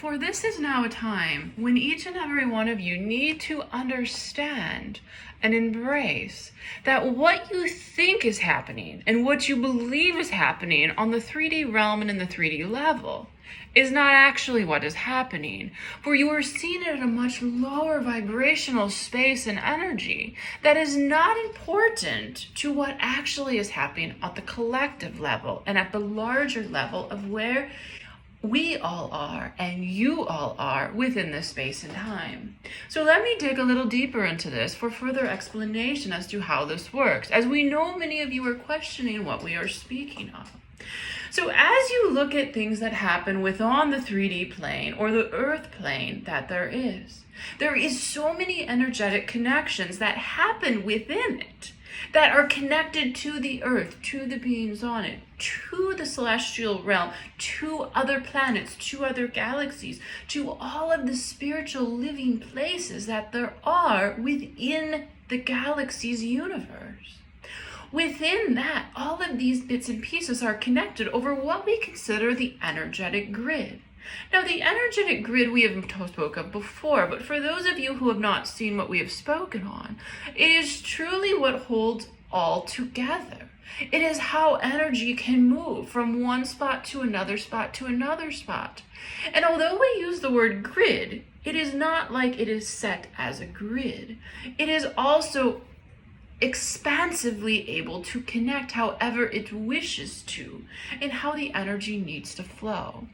For this is now a time when each and every one of you need to understand and embrace that what you think is happening and what you believe is happening on the 3D realm and in the 3D level is not actually what is happening, for you are seeing it at a much lower vibrational space and energy that is not important to what actually is happening at the collective level and at the larger level of where we all are and you all are within this space and time. So let me dig a little deeper into this for further explanation as to how this works, as we know many of you are questioning what we are speaking of. So as you look at things that happen within the 3D plane or the earth plane that there is so many energetic connections that happen within it that are connected to the earth, to the beings on it, to the celestial realm, to other planets, to other galaxies, to all of the spiritual living places that there are within the galaxy's universe. Within that, all of these bits and pieces are connected over what we consider the energetic grid. Now, the energetic grid we have spoke of before, but for those of you who have not seen what we have spoken on, it is truly what holds all together. It is how energy can move from one spot to another spot to another spot. And although we use the word grid, it is not like it is set as a grid. It is also expansively able to connect however it wishes to and how the energy needs to flow.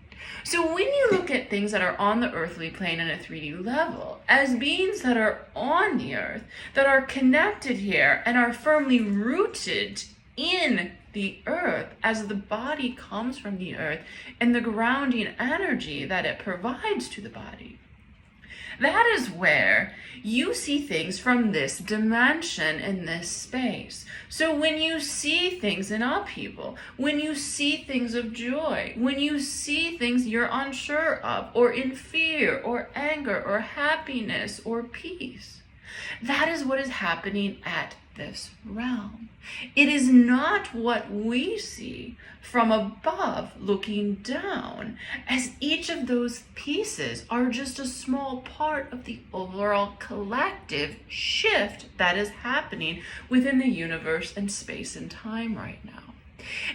So when you look at things that are on the earthly plane and a 3D level, as beings that are on the earth, that are connected here and are firmly rooted in the earth as the body comes from the earth and the grounding energy that it provides to the body, that is where you see things from this dimension in this space. So when you see things in upheaval, when you see things of joy, when you see things you're unsure of, or in fear, or anger, or happiness, or peace, that is what is happening at this realm. It is not what we see from above looking down, as each of those pieces are just a small part of the overall collective shift that is happening within the universe and space and time right now.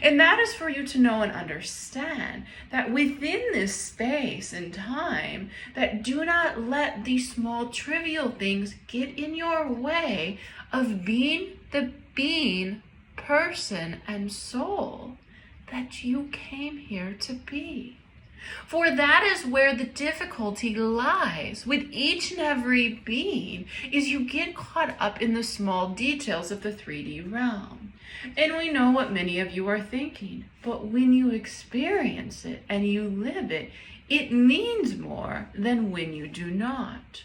And that is for you to know and understand that within this space and time, that do not let these small trivial things get in your way of being the being, person, and soul that you came here to be. For that is where the difficulty lies with each and every being, is you get caught up in the small details of the 3D realm. And we know what many of you are thinking, but when you experience it and you live it, it means more than when you do not.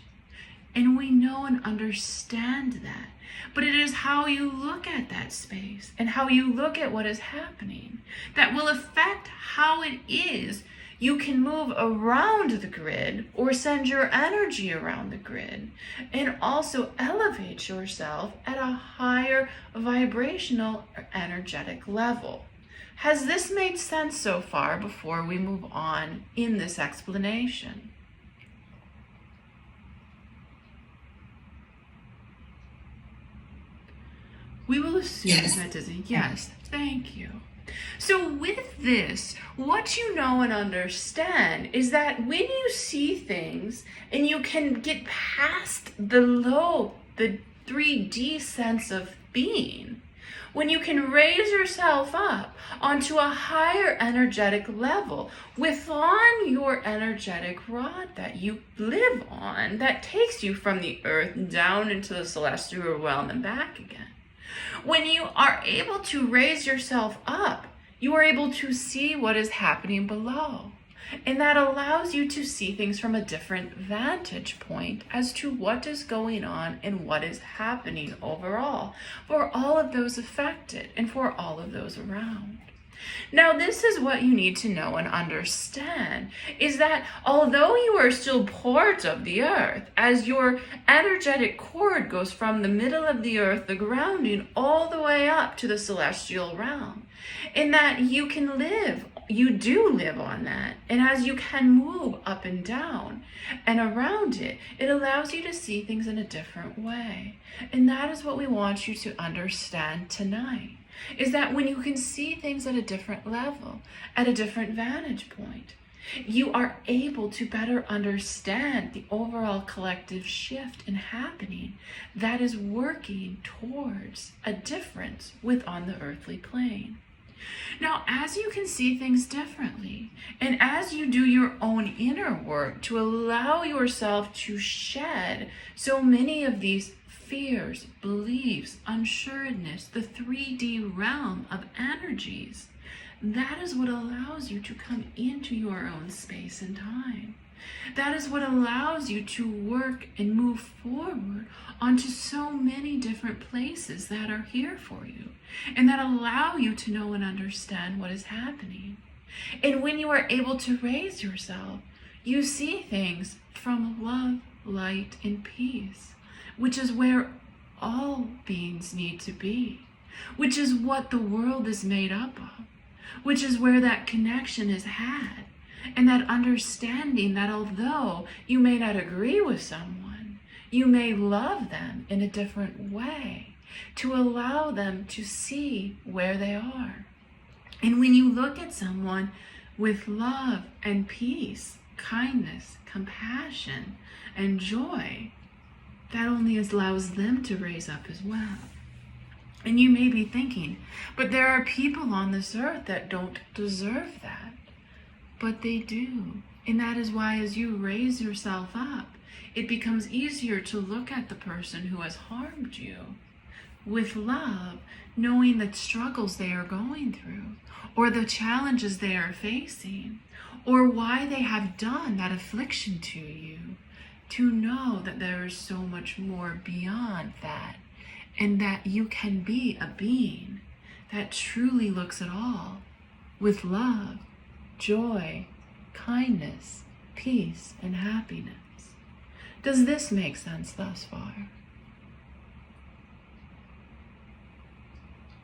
And we know and understand that. But it is how you look at that space and how you look at what is happening that will affect how it is you can move around the grid or send your energy around the grid and also elevate yourself at a higher vibrational or energetic level. Has this made sense so far before we move on in this explanation? We will assume that is a yes. Thank you. So with this, what you know and understand is that when you see things and you can get past the 3D sense of being, when you can raise yourself up onto a higher energetic level within your energetic rod that you live on, that takes you from the earth down into the celestial realm and back again. When you are able to raise yourself up, you are able to see what is happening below. And that allows you to see things from a different vantage point as to what is going on and what is happening overall for all of those affected and for all of those around. Now, this is what you need to know and understand, is that although you are still part of the earth, as your energetic cord goes from the middle of the earth, the grounding, all the way up to the celestial realm, in that you do live on that. And as you can move up and down and around it, it allows you to see things in a different way. And that is what we want you to understand tonight. Is that when you can see things at a different level, at a different vantage point, you are able to better understand the overall collective shift and happening that is working towards a difference on the earthly plane. Now, as you can see things differently, and as you do your own inner work to allow yourself to shed so many of these fears, beliefs, unsureness, the 3D realm of energies, that is what allows you to come into your own space and time. That is what allows you to work and move forward onto so many different places that are here for you and that allow you to know and understand what is happening. And when you are able to raise yourself, you see things from love, light, and peace, which is where all beings need to be, which is what the world is made up of, which is where that connection is had, and that understanding that although you may not agree with someone, you may love them in a different way to allow them to see where they are. And when you look at someone with love and peace, kindness, compassion, and joy, that only allows them to raise up as well. And you may be thinking, but there are people on this earth that don't deserve that. But they do. And that is why as you raise yourself up, it becomes easier to look at the person who has harmed you with love, knowing the struggles they are going through, or the challenges they are facing, or why they have done that affliction to you. To know that there is so much more beyond that, and that you can be a being that truly looks at all with love, joy, kindness, peace, and happiness. Does this make sense thus far?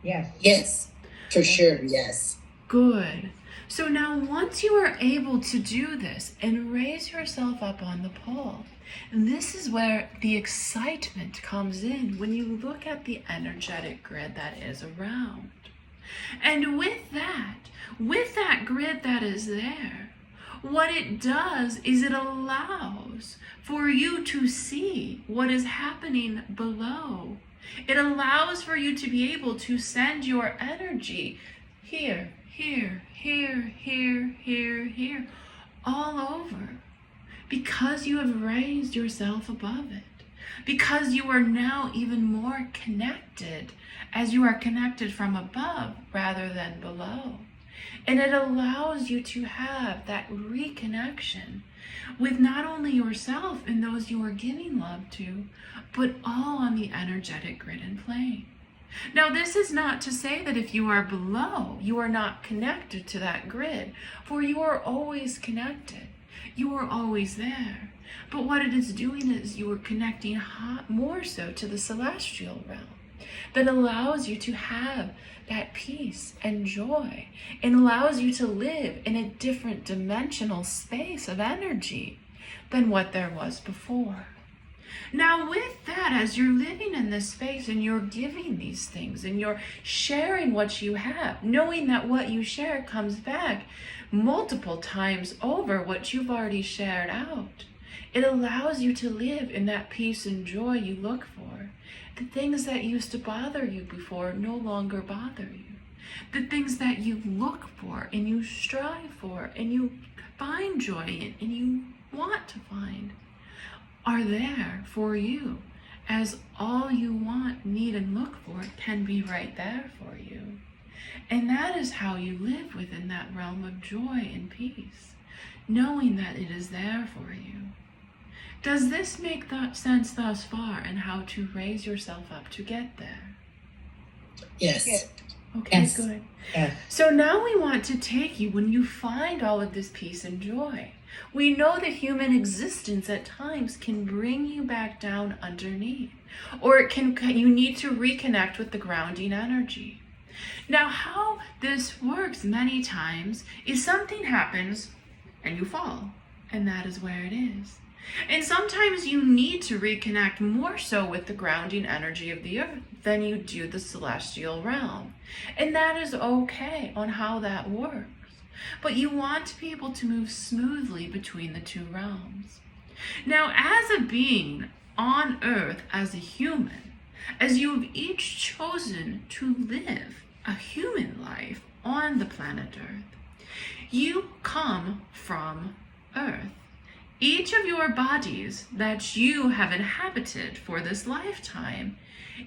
Yes. Yes, for sure, yes. Good. So now once you are able to do this and raise yourself up on the pole, this is where the excitement comes in when you look at the energetic grid that is around. And with that grid that is there, what it does is it allows for you to see what is happening below. It allows for you to be able to send your energy here, here, here, here, here, here, all over. Because you have raised yourself above it. Because you are now even more connected as you are connected from above rather than below. And it allows you to have that reconnection with not only yourself and those you are giving love to, but all on the energetic grid and plane. Now, this is not to say that if you are below, you are not connected to that grid, for you are always connected. You are always there. But what it is doing is you are connecting more so to the celestial realm that allows you to have that peace and joy and allows you to live in a different dimensional space of energy than what there was before. Now with that, as you're living in this space and you're giving these things and you're sharing what you have, knowing that what you share comes back multiple times over what you've already shared out, it allows you to live in that peace and joy you look for. The things that used to bother you before no longer bother you. The things that you look for and you strive for and you find joy in and you want to find are there for you, as all you want, need, and look for can be right there for you. And that is how you live within that realm of joy and peace, knowing that it is there for you. Does this make sense thus far, and how to raise yourself up to get there? Yes. Okay, Yes. good. Yeah. So now we want to take you when you find all of this peace and joy. We know that human existence at times can bring you back down underneath, or you need to reconnect with the grounding energy. Now, how this works many times is something happens and you fall, and that is where it is. And sometimes you need to reconnect more so with the grounding energy of the earth than you do the celestial realm. And that is okay on how that works. But you want to be able to move smoothly between the two realms. Now, as a being on earth, as a human, as you have each chosen to live a human life on the planet Earth, you come from Earth. Each of your bodies that you have inhabited for this lifetime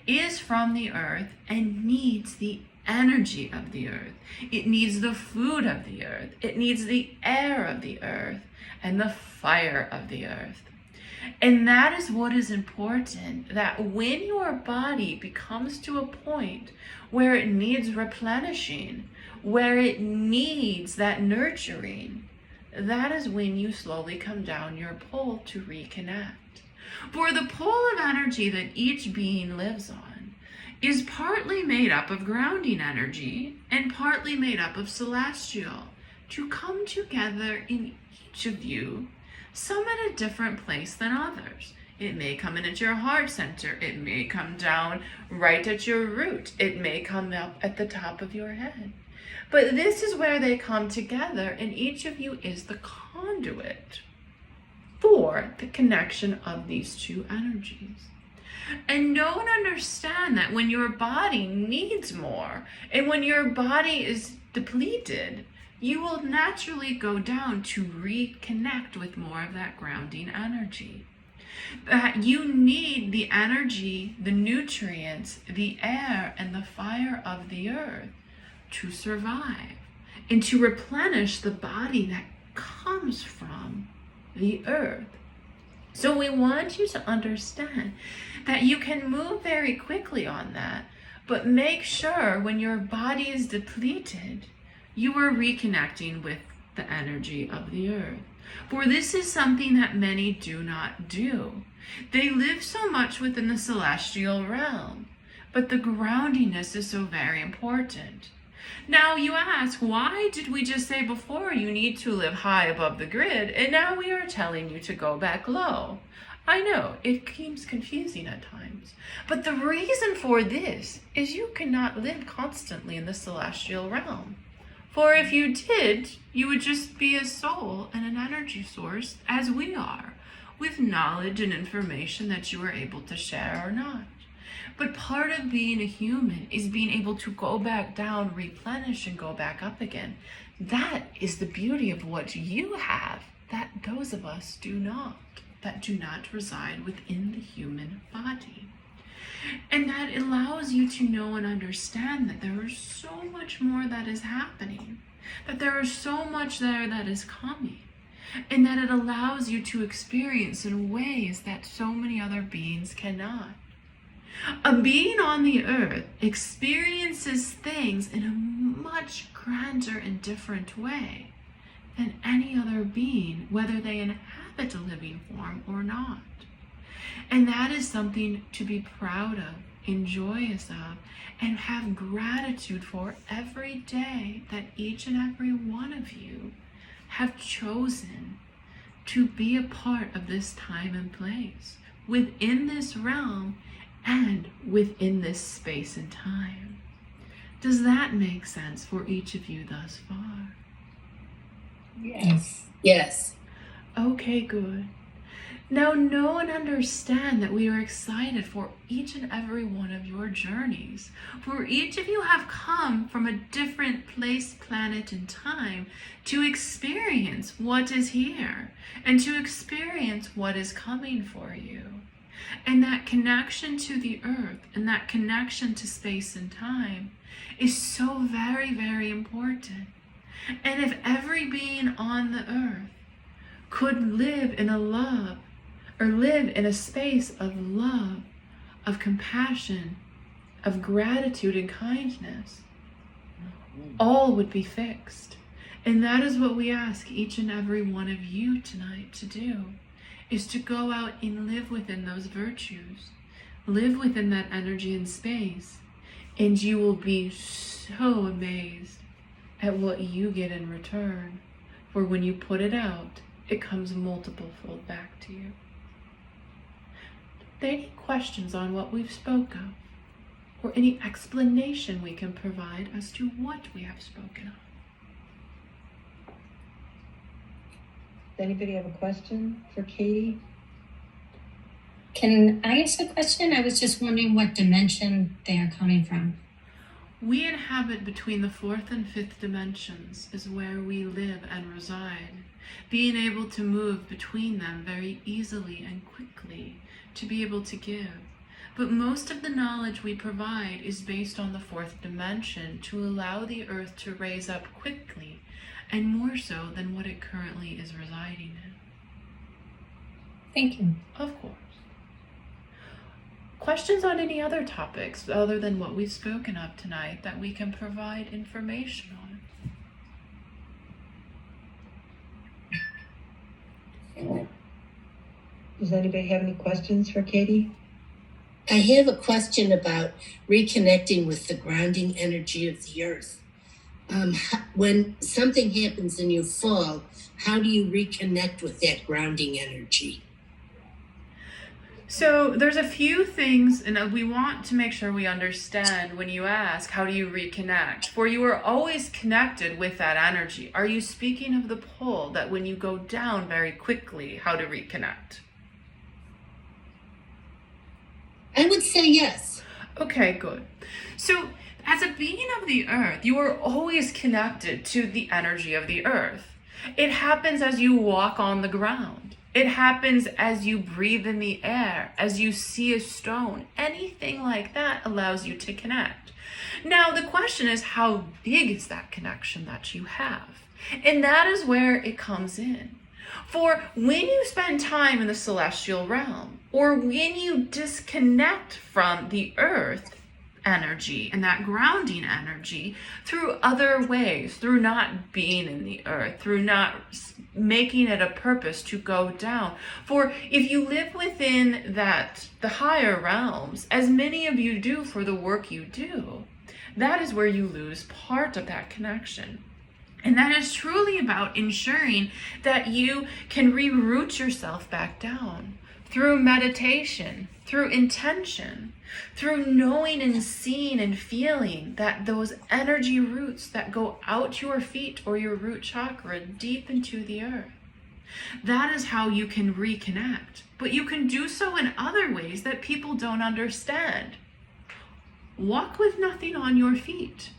is from the earth and needs the energy of the earth. It needs the food of the earth. It needs the air of the earth and the fire of the earth. And that is what is important, that when your body becomes to a point where it needs replenishing, where it needs that nurturing, that is when you slowly come down your pole to reconnect. For the pole of energy that each being lives on is partly made up of grounding energy and partly made up of celestial, to come together in each of you, some at a different place than others. It may come in at your heart center. It may come down right at your root. It may come up at the top of your head. But this is where they come together, and each of you is the conduit for the connection of these two energies. And know and understand that when your body needs more, and when your body is depleted, you will naturally go down to reconnect with more of that grounding energy. That you need the energy, the nutrients, the air, and the fire of the earth to survive and to replenish the body that comes from the earth. So we want you to understand that you can move very quickly on that, but make sure when your body is depleted, you are reconnecting with the energy of the earth. For this is something that many do not do. They live so much within the celestial realm, but the groundiness is so very important. Now you ask, why did we just say before you need to live high above the grid, and now we are telling you to go back low? I know, it seems confusing at times, but the reason for this is you cannot live constantly in the celestial realm. For if you did, you would just be a soul and an energy source as we are, with knowledge and information that you are able to share or not. But part of being a human is being able to go back down, replenish, and go back up again. That is the beauty of what you have that those of us do not, that do not reside within the human body. And that allows you to know and understand that there is so much more that is happening, that there is so much there that is coming, and that it allows you to experience in ways that so many other beings cannot. A being on the earth experiences things in a much grander and different way than any other being, whether they inhabit a living form or not. And that is something to be proud of, joyous of, and have gratitude for every day that each and every one of you have chosen to be a part of this time and place, within this realm and within this space and time. Does that make sense for each of you thus far? Yes. Yes. Okay, good. Now know and understand that we are excited for each and every one of your journeys. For each of you have come from a different place, planet, and time to experience what is here and to experience what is coming for you. And that connection to the earth and that connection to space and time is so very, very important. And if every being on the earth could live in a love, or live in a space of love, of compassion, of gratitude and kindness, all would be fixed. And that is what we ask each and every one of you tonight to do, is to go out and live within those virtues. Live within that energy and space. And you will be so amazed at what you get in return. For when you put it out, it comes multiple fold back to you. Are there any questions on what we've spoke of? Or any explanation we can provide as to what we have spoken of? Does anybody have a question for Katie? Can I ask a question? I was just wondering what dimension they are coming from. We inhabit between the fourth and fifth dimensions is where we live and reside, being able to move between them very easily and quickly to be able to give. But most of the knowledge we provide is based on the fourth dimension to allow the earth to raise up quickly and more so than what it currently is residing in. Thank you. Of course. Questions on any other topics other than what we've spoken of tonight that we can provide information on? Does anybody have any questions for Katie? I have a question about reconnecting with the grounding energy of the earth. When something happens and you fall, how do you reconnect with that grounding energy? So there's a few things, and we want to make sure we understand when you ask, how do you reconnect? For you are always connected with that energy. Are you speaking of the pull that when you go down very quickly, how to reconnect? I would say yes. Okay, good. So as a being of the earth, you are always connected to the energy of the earth. It happens as you walk on the ground. It happens as you breathe in the air, as you see a stone. Anything like that allows you to connect. Now, the question is, how big is that connection that you have? And that is where it comes in. For when you spend time in the celestial realm, or when you disconnect from the earth energy and that grounding energy through other ways, through not being in the earth, through not making it a purpose to go down. For if you live within the higher realms, as many of you do for the work you do, that is where you lose part of that connection. And that is truly about ensuring that you can reroute yourself back down through meditation, through intention, through knowing and seeing and feeling that those energy roots that go out your feet or your root chakra deep into the earth. That is how you can reconnect. But you can do so in other ways that people don't understand. Walk with nothing on your feet.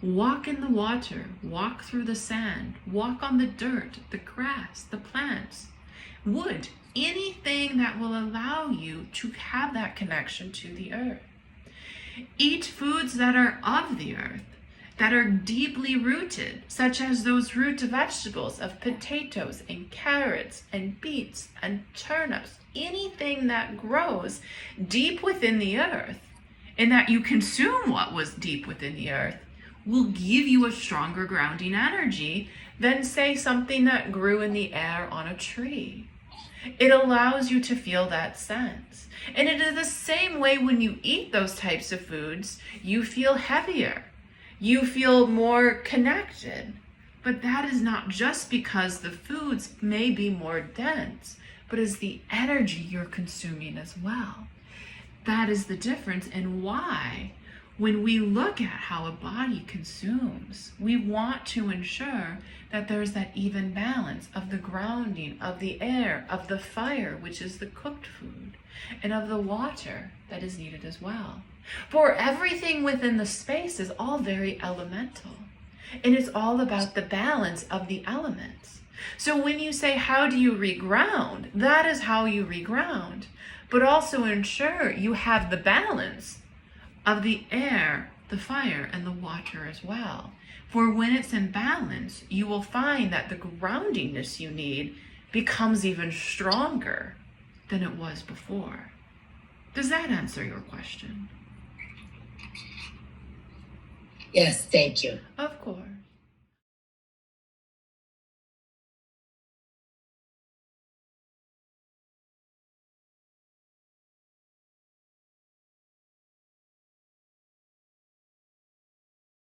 Walk in the water, walk through the sand, walk on the dirt, the grass, the plants, wood, anything that will allow you to have that connection to the earth. Eat foods that are of the earth, that are deeply rooted, such as those root vegetables of potatoes and carrots and beets and turnips, anything that grows deep within the earth, and that you consume what was deep within the earth, will give you a stronger grounding energy than, say, something that grew in the air on a tree. It allows you to feel that sense. And it is the same way when you eat those types of foods, you feel heavier. You feel more connected. But that is not just because the foods may be more dense, but it's the energy you're consuming as well. That is the difference, and why when we look at how a body consumes, we want to ensure that there's that even balance of the grounding, of the air, of the fire, which is the cooked food, and of the water that is needed as well. For everything within the space is all very elemental, and it's all about the balance of the elements. So when you say, how do you reground? That is how you reground, but also ensure you have the balance of the air, the fire, and the water as well. For when it's in balance, you will find that the groundingness you need becomes even stronger than it was before. Does that answer your question? Yes, thank you. Of course.